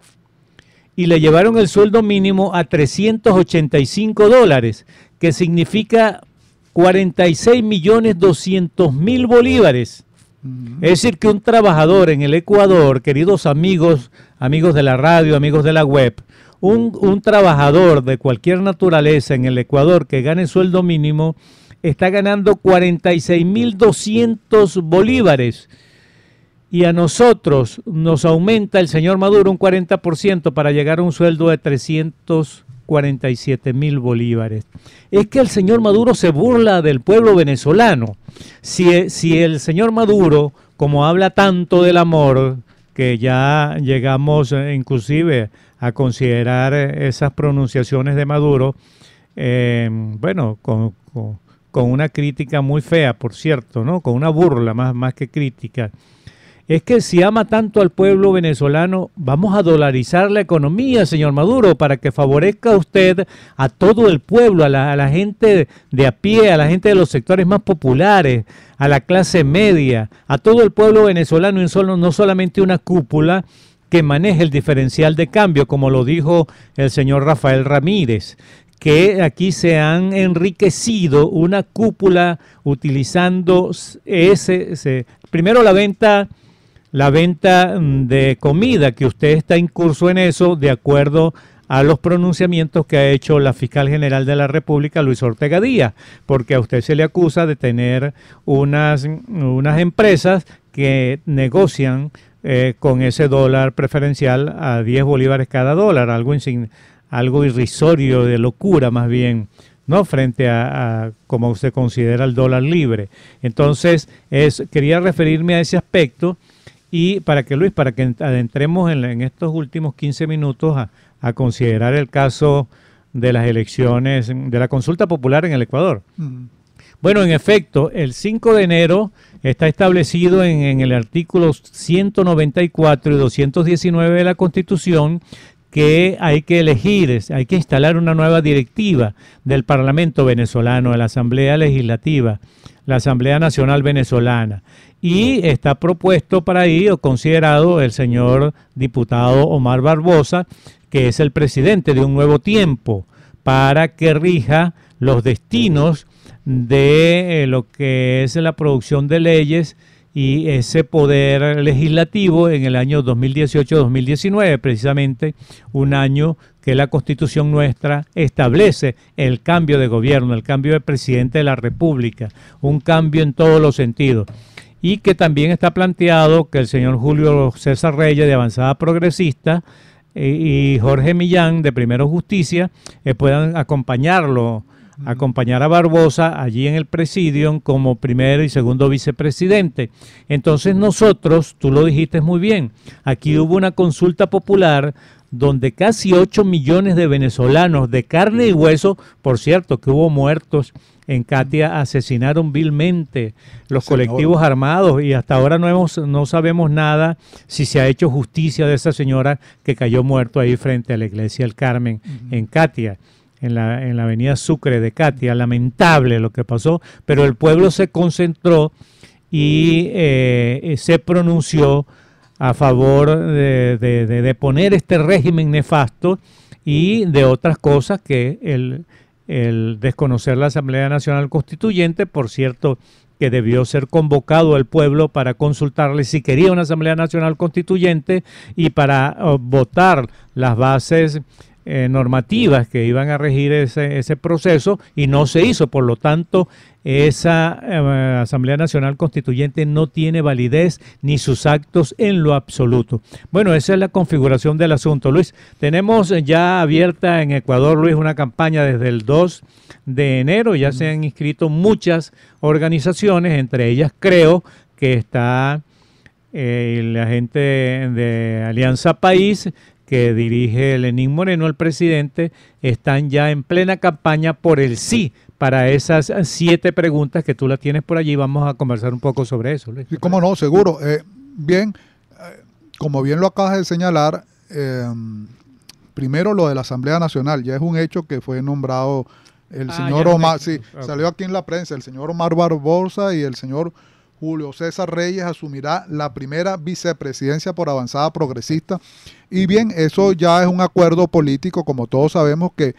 [SPEAKER 3] Y le llevaron el sueldo mínimo a $385, que significa 46.200.000 bolívares. Es decir, que un trabajador en el Ecuador, queridos amigos de la radio, amigos de la web, un trabajador de cualquier naturaleza en el Ecuador que gane sueldo mínimo está ganando 46.200 bolívares. Y a nosotros nos aumenta el señor Maduro un 40% para llegar a un sueldo de 347.000 bolívares. Es que el señor Maduro se burla del pueblo venezolano. Si el señor Maduro, como habla tanto del amor, que ya llegamos inclusive a considerar esas pronunciaciones de Maduro, bueno, con una crítica muy fea, por cierto, ¿no? Con una burla más que crítica. es que si ama tanto al pueblo venezolano, vamos a dolarizar la economía, señor Maduro, para que favorezca usted a todo el pueblo, a la gente de a pie, a la gente de los sectores más populares, a la clase media, a todo el pueblo venezolano, y no solamente una cúpula que maneje el diferencial de cambio, como lo dijo el señor Rafael Ramírez, que aquí se han enriquecido una cúpula utilizando primero la venta de comida, que usted está incurso en eso de acuerdo a los pronunciamientos que ha hecho la fiscal general de la República, Luis Ortega Díaz, porque a usted se le acusa de tener unas empresas que negocian con ese dólar preferencial a 10 bolívares cada dólar, algo irrisorio, de locura más bien, ¿no? Frente a como usted considera el dólar libre. Entonces, quería referirme a ese aspecto, y para que adentremos en estos últimos 15 minutos a considerar el caso de las elecciones, de la consulta popular en el Ecuador. Bueno, en efecto, el 5 de enero está establecido en el artículo 194 y 219 de la Constitución que hay que elegir, hay que instalar una nueva directiva del Parlamento venezolano, de la Asamblea Legislativa, la Asamblea Nacional Venezolana. Y está propuesto para ahí o considerado el señor diputado Omar Barbosa, que es el presidente de Un Nuevo Tiempo, para que rija los destinos de lo que es la producción de leyes y ese poder legislativo en el año 2018-2019, precisamente un año que la Constitución nuestra establece el cambio de gobierno, el cambio de presidente de la República, un cambio en todos los sentidos. Y que también está planteado que el señor Julio César Reyes, de Avanzada Progresista, y Jorge Millán, de Primero Justicia, puedan acompañar a Barbosa allí en el presidium como primero y segundo vicepresidente. Entonces nosotros, tú lo dijiste muy bien, aquí hubo una consulta popular donde casi 8 millones de venezolanos de carne y hueso, por cierto que hubo muertos en Catia, asesinaron vilmente los colectivos armados, y hasta ahora no sabemos nada si se ha hecho justicia de esa señora que cayó muerto ahí frente a la iglesia del Carmen en Catia. En la avenida Sucre de Catia. Lamentable lo que pasó, pero el pueblo se concentró y se pronunció a favor de poner este régimen nefasto y de otras cosas que el desconocer la Asamblea Nacional Constituyente, por cierto, que debió ser convocado el pueblo para consultarle si quería una Asamblea Nacional Constituyente y para votar las bases normativas que iban a regir ese proceso, y no se hizo. Por lo tanto, esa Asamblea Nacional Constituyente no tiene validez ni sus actos en lo absoluto. Bueno, esa es la configuración del asunto. Luis, tenemos ya abierta en Ecuador, Luis, una campaña desde el 2 de enero. Ya se han inscrito muchas organizaciones, entre ellas creo que está la gente de Alianza País, que dirige Lenín Moreno, el presidente. Están ya en plena campaña por el sí para esas 7 preguntas que tú las tienes por allí. Vamos a conversar un poco sobre eso, Luis.
[SPEAKER 2] Sí, cómo no, seguro. Bien, como bien lo acabas de señalar, primero lo de la Asamblea Nacional. Ya es un hecho que fue nombrado el señor Omar, sí, salió aquí en la prensa, el señor Omar Barbosa, y el señor Julio César Reyes asumirá la primera vicepresidencia por Avanzada Progresista. Y bien, eso ya es un acuerdo político, como todos sabemos que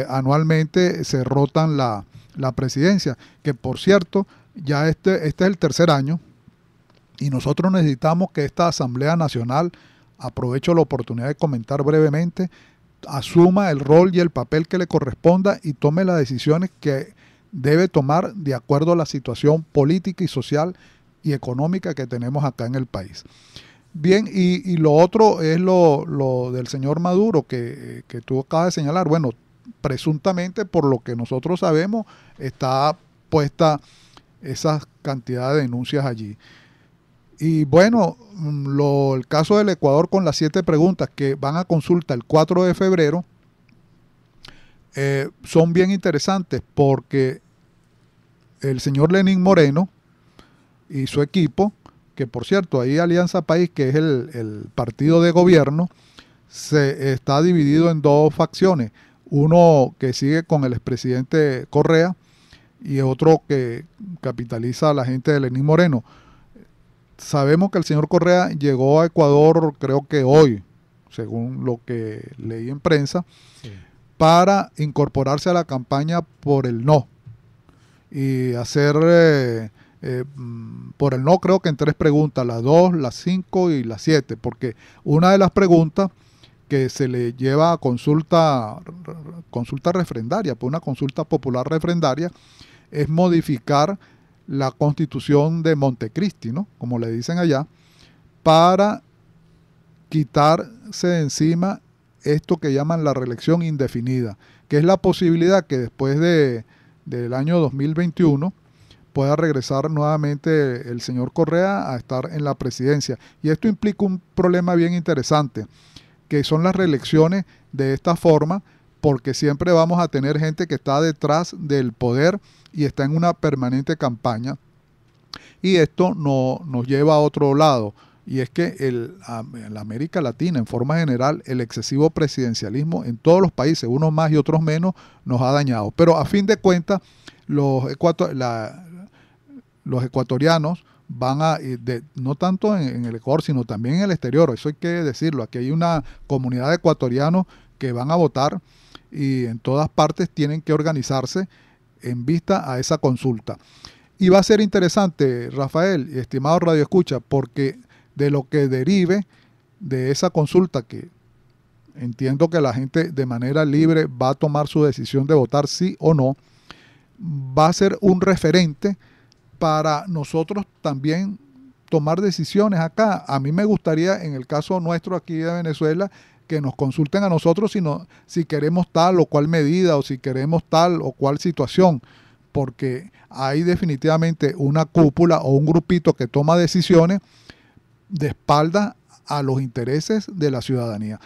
[SPEAKER 2] anualmente se rotan la presidencia, que por cierto, ya este es el tercer año, y nosotros necesitamos que esta Asamblea Nacional, aprovecho la oportunidad de comentar brevemente, asuma el rol y el papel que le corresponda y tome las decisiones que debe tomar de acuerdo a la situación política y social y económica que tenemos acá en el país. Bien, y lo otro es lo del señor Maduro que tú acabas de señalar. Bueno, presuntamente, por lo que nosotros sabemos, está puesta esa cantidad de denuncias allí. Y bueno, el caso del Ecuador con las 7 preguntas que van a consulta el 4 de febrero son bien interesantes, porque el señor Lenín Moreno y su equipo que por cierto, ahí Alianza País, que es el partido de gobierno, se está dividido en dos facciones. Uno que sigue con el expresidente Correa y otro que capitaliza a la gente de Lenín Moreno. Sabemos que el señor Correa llegó a Ecuador, creo que hoy, según lo que leí en prensa, sí, para incorporarse a la campaña por el no y hacer por el no, creo que en 3 preguntas, las 2, las 5 y las 7, porque una de las preguntas que se le lleva a consulta refrendaria, pues una consulta popular refrendaria, es modificar la Constitución de Montecristi, ¿no?, como le dicen allá, para quitarse de encima esto que llaman la reelección indefinida, que es la posibilidad que después del año 2021 pueda regresar nuevamente el señor Correa a estar en la presidencia. Y esto implica un problema bien interesante, que son las reelecciones de esta forma, porque siempre vamos a tener gente que está detrás del poder y está en una permanente campaña. Y esto nos lleva a otro lado, y es que en la América Latina, en forma general, el excesivo presidencialismo en todos los países, unos más y otros menos, nos ha dañado. Pero a fin de cuentas, los ecuatorianos van a, no tanto en el Ecuador, sino también en el exterior, eso hay que decirlo, aquí hay una comunidad de ecuatorianos que van a votar y en todas partes tienen que organizarse en vista a esa consulta. Y va a ser interesante, Rafael y estimado Radio Escucha, porque de lo que derive de esa consulta, que entiendo que la gente de manera libre va a tomar su decisión de votar sí o no, va a ser un referente para nosotros también tomar decisiones acá. A mí me gustaría, en el caso nuestro aquí de Venezuela, que nos consulten a nosotros si queremos tal o cual medida o si queremos tal o cual situación, porque hay definitivamente una cúpula o un grupito que toma decisiones de espalda a los intereses de la ciudadanía.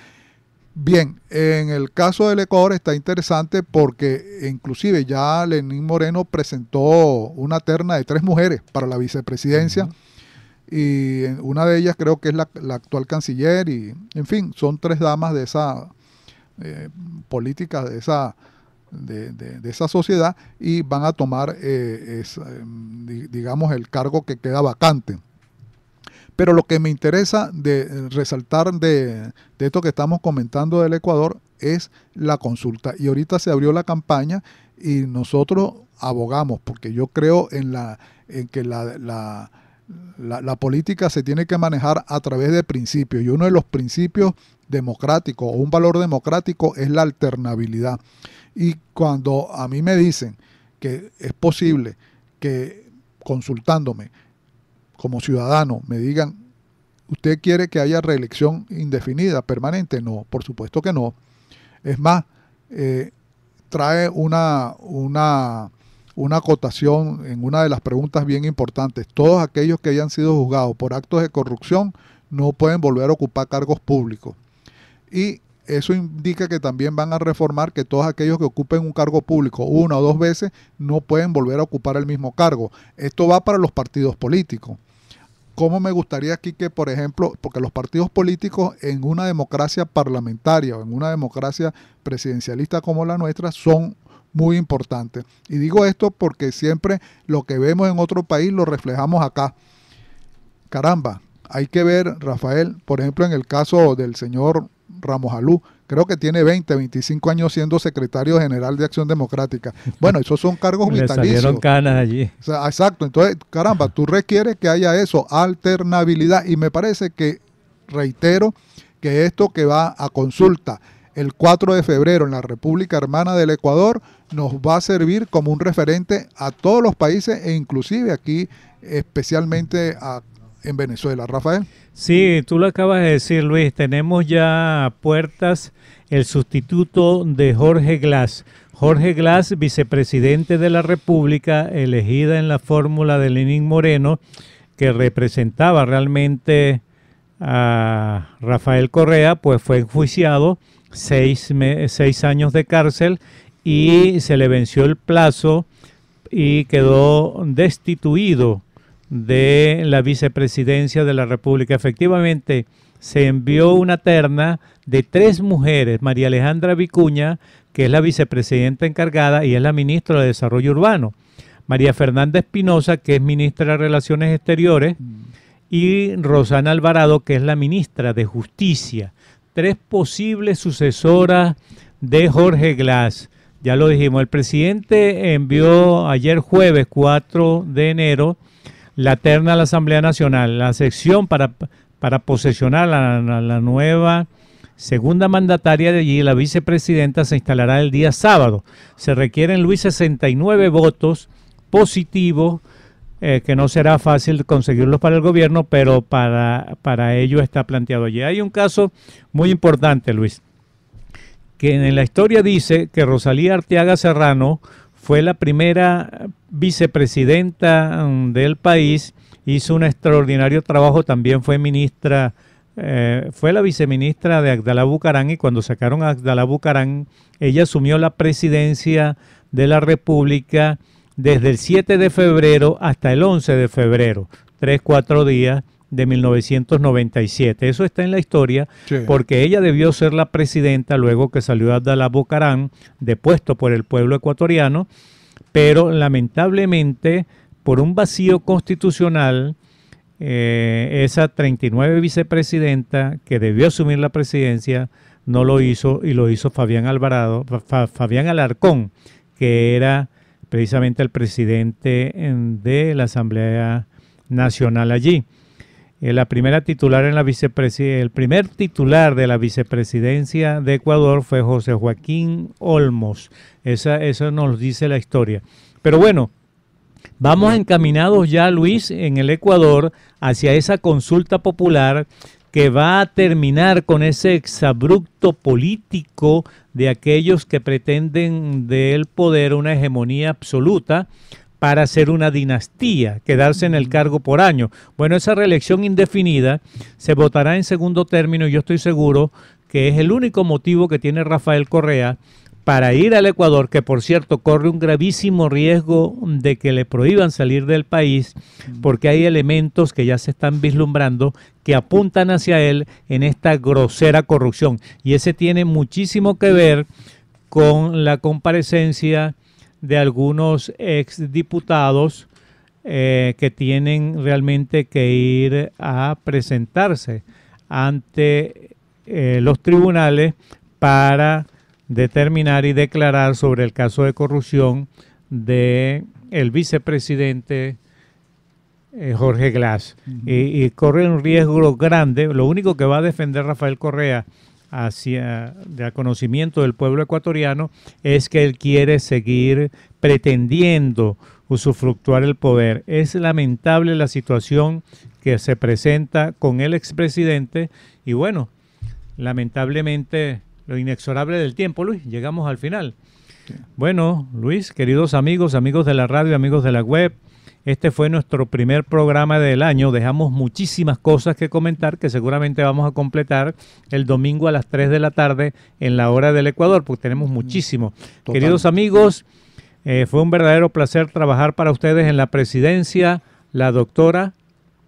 [SPEAKER 2] Bien, en el caso del Ecuador está interesante porque inclusive ya Lenín Moreno presentó una terna de 3 mujeres para la vicepresidencia, y una de ellas creo que es la actual canciller, y en fin, son 3 damas de esa política, de esa sociedad, y van a tomar digamos el cargo que queda vacante. Pero lo que me interesa de resaltar de esto que estamos comentando del Ecuador es la consulta. Y ahorita se abrió la campaña y nosotros abogamos, porque yo creo en que la política se tiene que manejar a través de principios. Y uno de los principios democráticos o un valor democrático es la alternabilidad. Y cuando a mí me dicen que es posible que consultándome como ciudadano me digan, ¿usted quiere que haya reelección indefinida, permanente? No, por supuesto que no. Es más, trae una acotación en una de las preguntas bien importantes. Todos aquellos que hayan sido juzgados por actos de corrupción no pueden volver a ocupar cargos públicos. Y eso indica que también van a reformar que todos aquellos que ocupen un cargo público 1 o 2 veces no pueden volver a ocupar el mismo cargo. Esto va para los partidos políticos. ¿Cómo me gustaría aquí que, por ejemplo, porque los partidos políticos en una democracia parlamentaria o en una democracia presidencialista como la nuestra son muy importantes? Y digo esto porque siempre lo que vemos en otro país lo reflejamos acá. Caramba, hay que ver, Rafael, por ejemplo, en el caso del señor Ramos Alú, creo que tiene 25 años siendo secretario general de Acción Democrática. Bueno, esos son cargos vitalicios. Le salieron
[SPEAKER 3] canas allí.
[SPEAKER 2] O sea, exacto. Entonces, caramba, tú requieres que haya eso, alternabilidad. Y me parece que, reitero, que esto que va a consulta el 4 de febrero en la República Hermana del Ecuador nos va a servir como un referente a todos los países e inclusive aquí, especialmente en Venezuela. Rafael.
[SPEAKER 3] Sí, tú lo acabas de decir, Luis. Tenemos ya a puertas el sustituto de Jorge Glass. Jorge Glass, vicepresidente de la República, elegida en la fórmula de Lenín Moreno, que representaba realmente a Rafael Correa, pues fue enjuiciado, 6 años de cárcel, y se le venció el plazo y quedó destituido de la vicepresidencia de la República. Efectivamente, se envió una terna de 3 mujeres: María Alejandra Vicuña, que es la vicepresidenta encargada y es la ministra de Desarrollo Urbano; María Fernanda Espinosa, que es ministra de Relaciones Exteriores; y Rosana Alvarado, que es la ministra de Justicia. 3 posibles sucesoras de Jorge Glass. Ya lo dijimos, el presidente envió ayer jueves 4 de enero la terna a la Asamblea Nacional, la sección para posesionar a la nueva segunda mandataria de allí. La vicepresidenta se instalará el día sábado. Se requieren, Luis, 69 votos positivos, que no será fácil conseguirlos para el gobierno, pero para ello está planteado allí. Hay un caso muy importante, Luis, que en la historia dice que Rosalía Arteaga Serrano fue la primera vicepresidenta del país, hizo un extraordinario trabajo, también fue ministra, fue la viceministra de Abdalá Bucaram, y cuando sacaron a Abdalá Bucaram, ella asumió la presidencia de la República desde el 7 de febrero hasta el 11 de febrero, 3-4 días de 1997. Eso está en la historia, sí, porque ella debió ser la presidenta luego que salió Abdalá Bucaram, depuesto por el pueblo ecuatoriano, pero lamentablemente por un vacío constitucional, esa 39 vicepresidenta que debió asumir la presidencia no lo hizo, y lo hizo Fabián Alarcón, que era precisamente el presidente de la Asamblea Nacional allí. La primera titular en la el primer titular de la vicepresidencia de Ecuador fue José Joaquín Olmos. Eso nos dice la historia. Pero bueno, vamos encaminados ya, Luis, en el Ecuador hacia esa consulta popular que va a terminar con ese exabrupto político de aquellos que pretenden del poder una hegemonía absoluta para hacer una dinastía, quedarse en el cargo por año. Bueno, esa reelección indefinida se votará en segundo término, y yo estoy seguro que es el único motivo que tiene Rafael Correa para ir al Ecuador, que por cierto corre un gravísimo riesgo de que le prohíban salir del país, porque hay elementos que ya se están vislumbrando que apuntan hacia él en esta grosera corrupción. Y ese tiene muchísimo que ver con la comparecencia de algunos exdiputados que tienen realmente que ir a presentarse ante los tribunales para determinar y declarar sobre el caso de corrupción de el vicepresidente Jorge Glass. Y corre un riesgo grande. Lo único que va a defender Rafael Correa de conocimiento del pueblo ecuatoriano es que él quiere seguir pretendiendo usufructuar el poder. Es lamentable la situación que se presenta con el expresidente, y bueno, lamentablemente lo inexorable del tiempo, Luis, llegamos al final. Sí. Bueno, Luis, queridos amigos, amigos de la radio, amigos de la web, este fue nuestro primer programa del año. Dejamos muchísimas cosas que comentar que seguramente vamos a completar el domingo a las 3 de la tarde en la hora del Ecuador, porque tenemos muchísimo. Total. Queridos amigos, fue un verdadero placer trabajar para ustedes en la presidencia, la doctora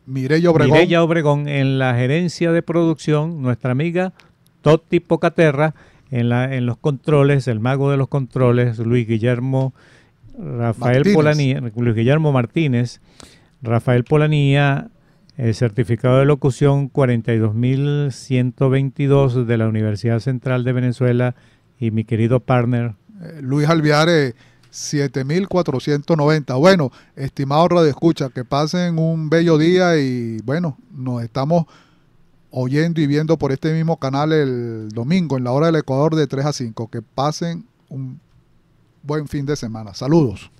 [SPEAKER 2] Mireya Obregón
[SPEAKER 3] en la gerencia de producción, nuestra amiga Toti Pocaterra en los controles, el mago de los controles, Luis Guillermo Martínez, Rafael Polanía, el certificado de locución 42.122 de la Universidad Central de Venezuela, y mi querido partner
[SPEAKER 2] Luis Alviare 7.490. Bueno, estimados radioescuchas, que pasen un bello día, y bueno, nos estamos oyendo y viendo por este mismo canal el domingo en la hora del Ecuador de 3 a 5. Que pasen un buen fin de semana. Saludos.